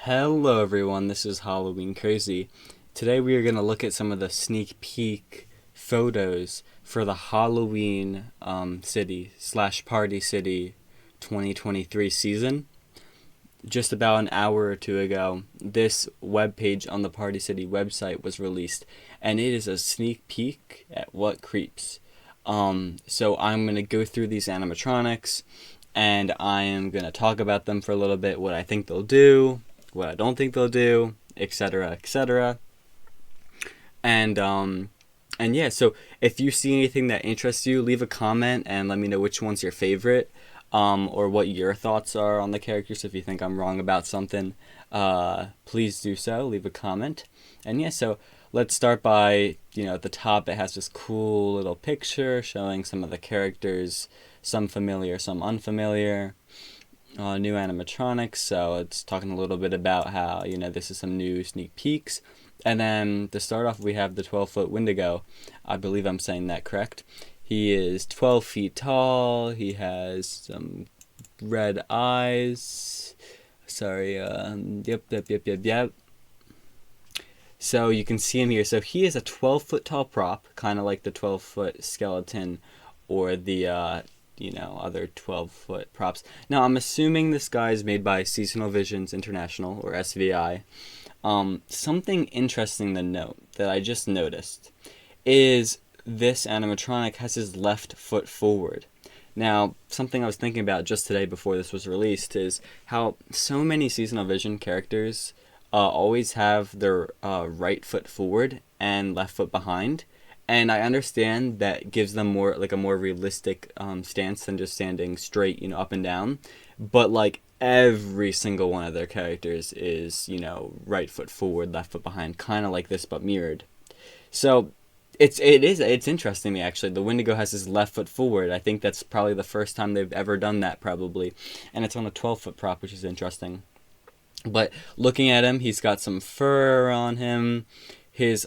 Hello everyone, this is Halloween Crazy. Today we are going to look at some of the sneak peek photos for the Halloween City slash Party City 2023 season. Just about an hour or two ago, this webpage on the Party City website was released, and it is a sneak peek at what creeps. So I'm going to go through these animatronics, and I am going to talk about them for a little bit, what I think they'll do, what I don't think they'll do, etc., etc. And yeah, so if you see anything that interests you, leave a comment and let me know which one's your favorite, or what your thoughts are on the characters. If you think I'm wrong about something, please do so. Leave a comment. And yeah, so let's start by, at the top it has this cool little picture showing some of the characters, some familiar, some unfamiliar. New animatronics, so it's talking a little bit about how, this is some new sneak peeks. And then to start off, we have the 12-foot Wendigo. I believe I'm saying that correct. He is 12 feet tall. He has some red eyes. Sorry, yep. So you can see him here. So he is a 12-foot tall prop, kind of like the 12-foot skeleton or the other 12-foot props. Now, I'm assuming this guy is made by Seasonal Visions International, or SVI. Something interesting to note that I just noticed is this animatronic has his left foot forward. Now, something I was thinking about just today before this was released is how so many Seasonal Vision characters always have their right foot forward and left foot behind. And I understand that gives them a more realistic stance than just standing straight, up and down. But like every single one of their characters is, right foot forward, left foot behind, kind of like this but mirrored. So it's interesting to me actually. The Wendigo has his left foot forward. I think that's probably the first time they've ever done that probably, and it's on a 12-foot prop, which is interesting. But looking at him, he's got some fur on him. His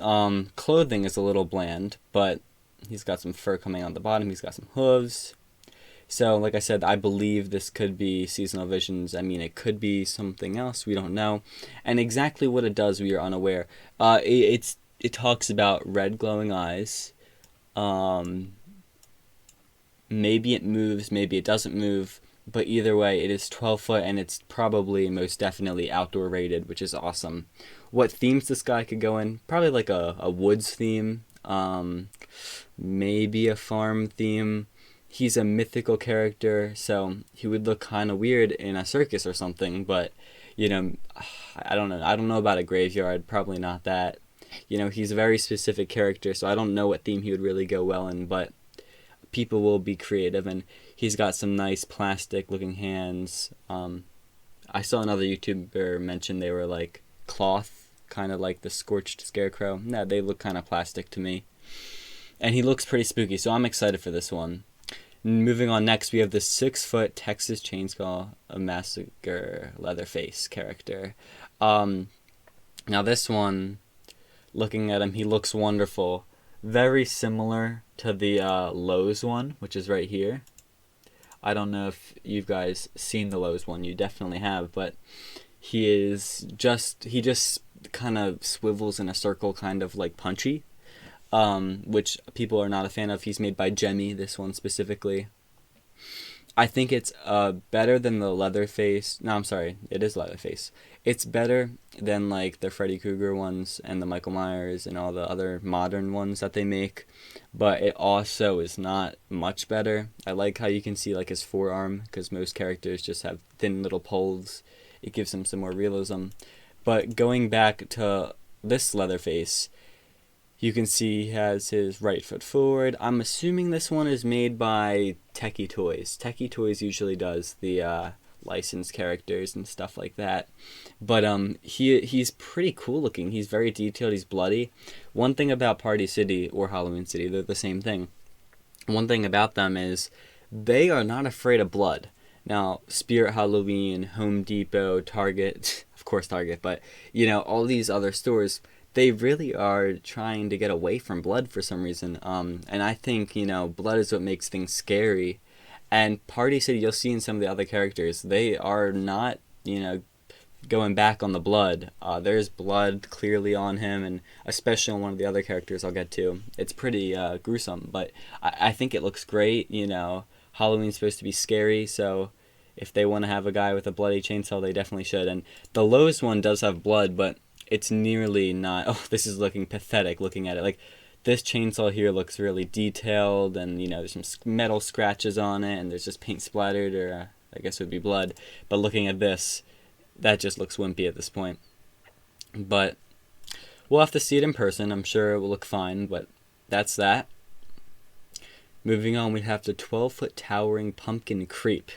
clothing is a little bland, but he's got some fur coming on the bottom. He's got some hooves. So, like I said, I believe this could be Seasonal Visions. I mean, it could be something else. We don't know. And exactly what it does, we are unaware. It talks about red glowing eyes. Maybe it moves, maybe it doesn't move. But either way, it is 12 foot, and it's probably most definitely outdoor rated, which is awesome. What themes this guy could go in? Probably like a woods theme, maybe a farm theme. He's a mythical character, so he would look kind of weird in a circus or something, but, I don't know. I don't know about a graveyard, probably not that. He's a very specific character, so I don't know what theme he would really go well in, but people will be creative, and he's got some nice plastic looking hands. I saw another YouTuber mention they were like cloth, kind of like the scorched scarecrow. No, they look kind of plastic to me, and he looks pretty spooky, so I'm excited for this one. Moving on, next we have the 6-foot Texas Chainsaw Massacre Leatherface character. Now this one, looking at him, he looks wonderful. Very similar to the Lowe's one, which is right here. I don't know if you guys seen the Lowe's one. You definitely have, but he just kind of swivels in a circle, kind of like Punchy, which people are not a fan of. He's made by Jemmy, this one specifically. I think it's better than the Leatherface. No, I'm sorry, it is Leatherface. It's better than like the Freddy Krueger ones and the Michael Myers and all the other modern ones that they make, but it also is not much better. I like how you can see like his forearm, because most characters just have thin little poles. It gives him some more realism. But going back to this Leatherface, you can see he has his right foot forward. I'm assuming this one is made by Techie Toys. Techie Toys usually does the licensed characters and stuff like that. But he's pretty cool looking. He's very detailed. He's bloody. One thing about Party City or Halloween City, they're the same thing. One thing about them is they are not afraid of blood. Now, Spirit Halloween, Home Depot, Target, of course Target, but all these other stores, they really are trying to get away from blood for some reason. And I think, blood is what makes things scary. And Party City, you'll see in some of the other characters, they are not, going back on the blood, there's blood clearly on him, and especially on one of the other characters I'll get to. It's pretty gruesome, but I think it looks great. You know, Halloween's supposed to be scary, so if they want to have a guy with a bloody chainsaw, they definitely should. And the lowest one does have blood, but it's nearly not. Oh, this is looking pathetic looking at it. Like, this chainsaw here looks really detailed, and you know, there's some metal scratches on it, and there's just paint splattered, or I guess it would be blood. But looking at this, that just looks wimpy at this point. But we'll have to see it in person. I'm sure it will look fine, but that's that. Moving on, we have the 12-foot towering pumpkin creep.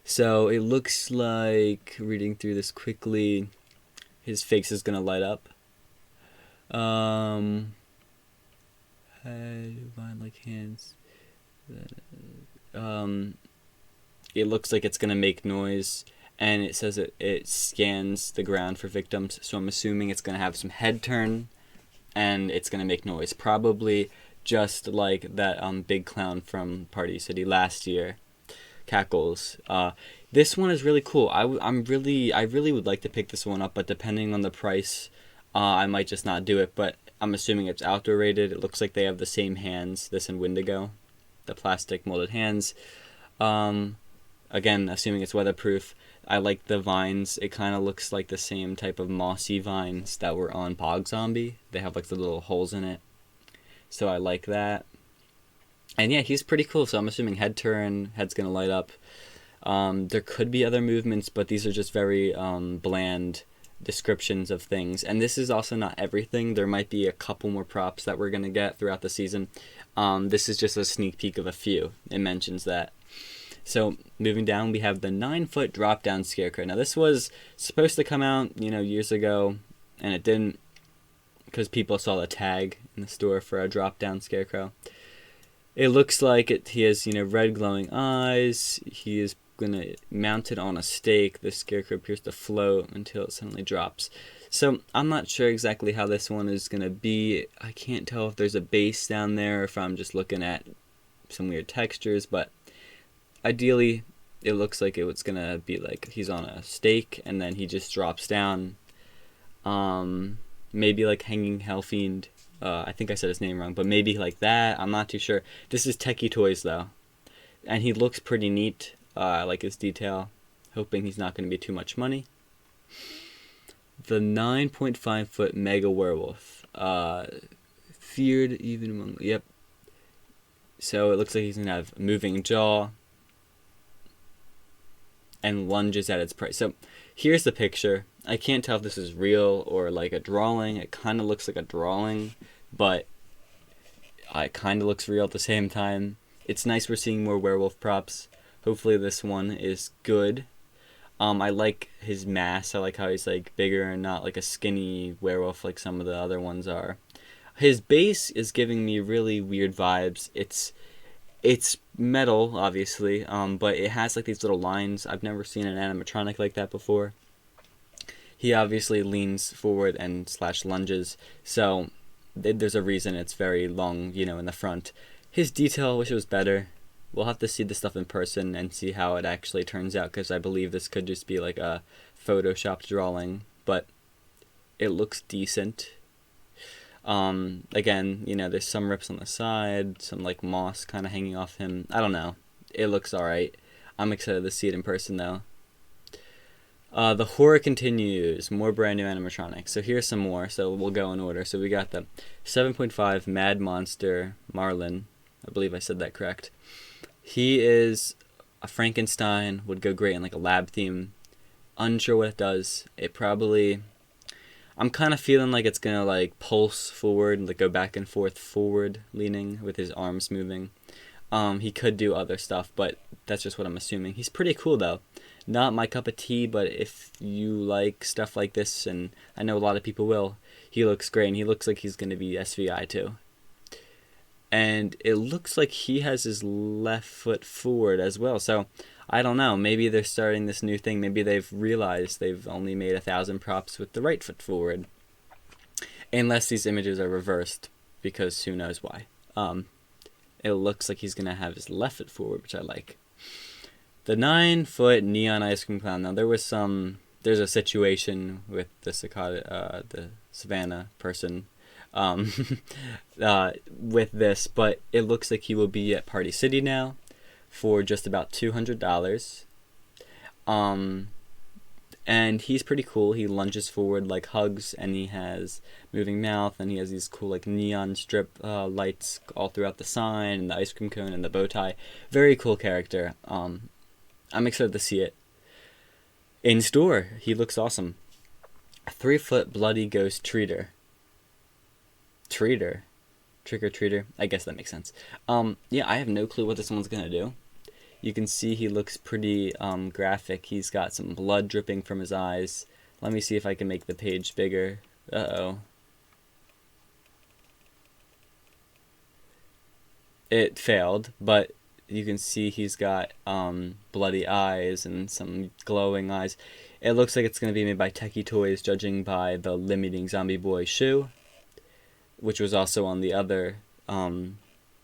So it looks like, reading through this quickly, his face is going to light up. Vine like hands. It looks like it's going to make noise. And it says it scans the ground for victims, so I'm assuming it's going to have some head turn, and it's going to make noise. Probably just like that big clown from Party City last year, Cackles. This one is really cool. I really would like to pick this one up, but depending on the price, I might just not do it. But I'm assuming it's outdoor rated. It looks like they have the same hands, this and Wendigo, the plastic molded hands. Again, assuming it's weatherproof. I like the vines. It kind of looks like the same type of mossy vines that were on Pog Zombie. They have like the little holes in it. So I like that. And yeah, he's pretty cool. So I'm assuming head turn, head's going to light up. There could be other movements, but these are just very bland descriptions of things. And this is also not everything. There might be a couple more props that we're going to get throughout the season. This is just a sneak peek of a few. It mentions that. So moving down, we have the 9-foot drop-down scarecrow. Now this was supposed to come out, years ago, and it didn't, because people saw the tag in the store for a drop-down scarecrow. It looks like he has, red glowing eyes. He is gonna mount it on a stake. The scarecrow appears to float until it suddenly drops. So I'm not sure exactly how this one is gonna be. I can't tell if there's a base down there, or if I'm just looking at some weird textures, but ideally, it looks like it's going to be like he's on a stake and then he just drops down. Maybe like Hanging Hellfiend. I think I said his name wrong, but maybe like that. I'm not too sure. This is Techie Toys, though. And he looks pretty neat. I like his detail. Hoping he's not going to be too much money. The 9.5-foot Mega Werewolf. Feared even among... Yep. So it looks like he's going to have a moving jaw and lunges at its prey. So here's the picture. I can't tell if this is real or like a drawing. It kind of looks like a drawing, but it kind of looks real at the same time. It's nice we're seeing more werewolf props. Hopefully this one is good. I like his mass. I like how he's like bigger and not like a skinny werewolf like some of the other ones are. His base is giving me really weird vibes. It's metal, obviously, but it has like these little lines. I've never seen an animatronic like that before. He obviously leans forward and / lunges, so there's a reason it's very long, in the front. His detail, I wish it was better. We'll have to see the stuff in person and see how it actually turns out, because I believe this could just be like a photoshopped drawing, but it looks decent. Again, there's some rips on the side, some like moss kind of hanging off him. I don't know. It looks alright. I'm excited to see it in person though. The horror continues. More brand new animatronics. So here's some more. So we'll go in order. So we got the 7.5 Mad Monster Marlin. I believe I said that correct. He is a Frankenstein. Would go great in like a lab theme. Unsure what it does. It probably... I'm kind of feeling like it's going to like pulse forward, like go back and forward leaning with his arms moving. He could do other stuff, but that's just what I'm assuming. He's pretty cool though. Not my cup of tea, but if you like stuff like this, and I know a lot of people will, he looks great, and he looks like he's going to be SVI too. And it looks like he has his left foot forward as well, so I don't know, maybe they're starting this new thing. Maybe they've realized they've only made 1,000 props with the right foot forward. Unless these images are reversed, because who knows why. It looks like he's going to have his left foot forward, which I like. The 9-foot neon ice cream clown. Now, there's there's a situation with the Savannah person, um, with this, but it looks like he will be at Party City now for just about $200. Um, and he's pretty cool. He lunges forward like hugs, and he has moving mouth, and he has these cool like neon strip lights all throughout the sign, and the ice cream cone, and the bow tie. Very cool character. I'm excited to see it in store. He looks awesome. A 3-foot bloody ghost treater. Treater? Trick or treater? I guess that makes sense. Yeah, I have no clue what this one's gonna do. You can see he looks pretty graphic. He's got some blood dripping from his eyes. Let me see if I can make the page bigger. Uh-oh. It failed, but you can see he's got bloody eyes and some glowing eyes. It looks like it's going to be made by Techie Toys, judging by the limiting Zombie Boy shoe, which was also on the other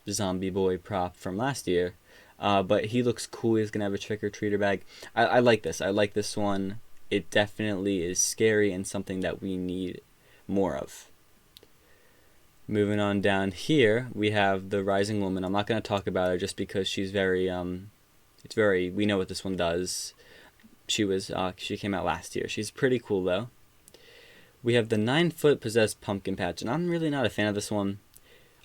Zombie Boy prop from last year. But he looks cool. He's going to have a trick-or-treater bag. I like this. I like this one. It definitely is scary and something that we need more of. Moving on down here, we have the Rising Woman. I'm not going to talk about her just because she's very, we know what this one does. She came out last year. She's pretty cool, though. We have the 9-foot Possessed Pumpkin Patch, and I'm really not a fan of this one.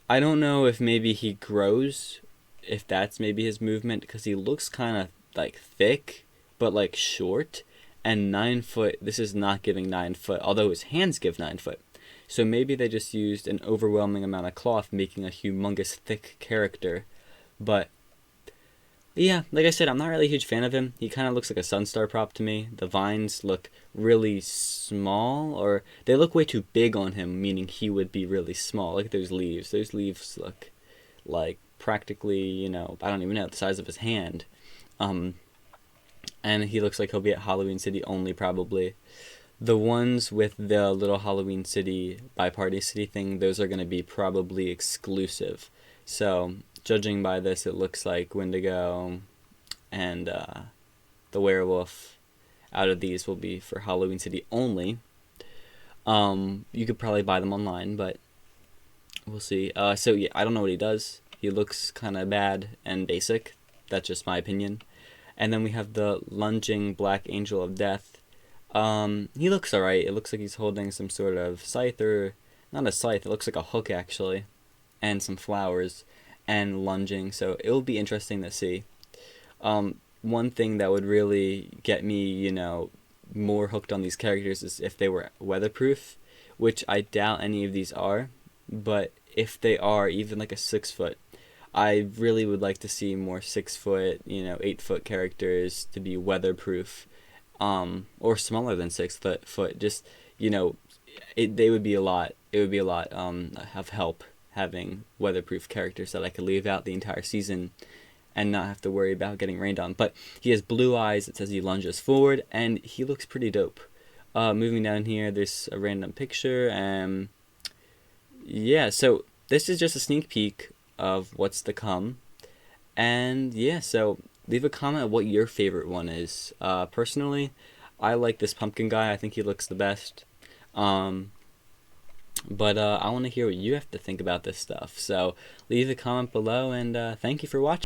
I don't know if maybe he grows, if that's maybe his movement, because he looks kind of, like, thick, but, like, short. And 9 foot, this is not giving 9 foot, although his hands give 9 foot. So maybe they just used an overwhelming amount of cloth, making a humongous thick character. But yeah, like I said, I'm not really a huge fan of him. He kind of looks like a Sunstar prop to me. The vines look really small, or they look way too big on him, meaning he would be really small. Look at those leaves. Those leaves look like practically, I don't even know, the size of his hand. And he looks like he'll be at Halloween City only, probably. The ones with the little Halloween City by Party City thing, those are going to be probably exclusive. So, judging by this, it looks like Wendigo and the werewolf out of these will be for Halloween City only. You could probably buy them online, but we'll see. So, yeah, I don't know what he does. He looks kind of bad and basic. That's just my opinion. And then we have the lunging Black Angel of Death. He looks alright. It looks like he's holding some sort of scythe, or not a scythe, it looks like a hook actually, and some flowers, and lunging, so it'll be interesting to see. One thing that would really get me, more hooked on these characters is if they were weatherproof, which I doubt any of these are, but if they are, even like a 6 foot, I really would like to see more 6 foot, 8 foot characters to be weatherproof. Or smaller than 6 foot, just, they would be a lot, it would be a lot, of help having weatherproof characters that I could leave out the entire season and not have to worry about getting rained on. But he has blue eyes, it says he lunges forward, and he looks pretty dope. Moving down here, there's a random picture, and yeah, so this is just a sneak peek of what's to come, and yeah, so leave a comment on what your favorite one is. Personally, I like this pumpkin guy. I think he looks the best. But I want to hear what you have to think about this stuff. So leave a comment below, and thank you for watching.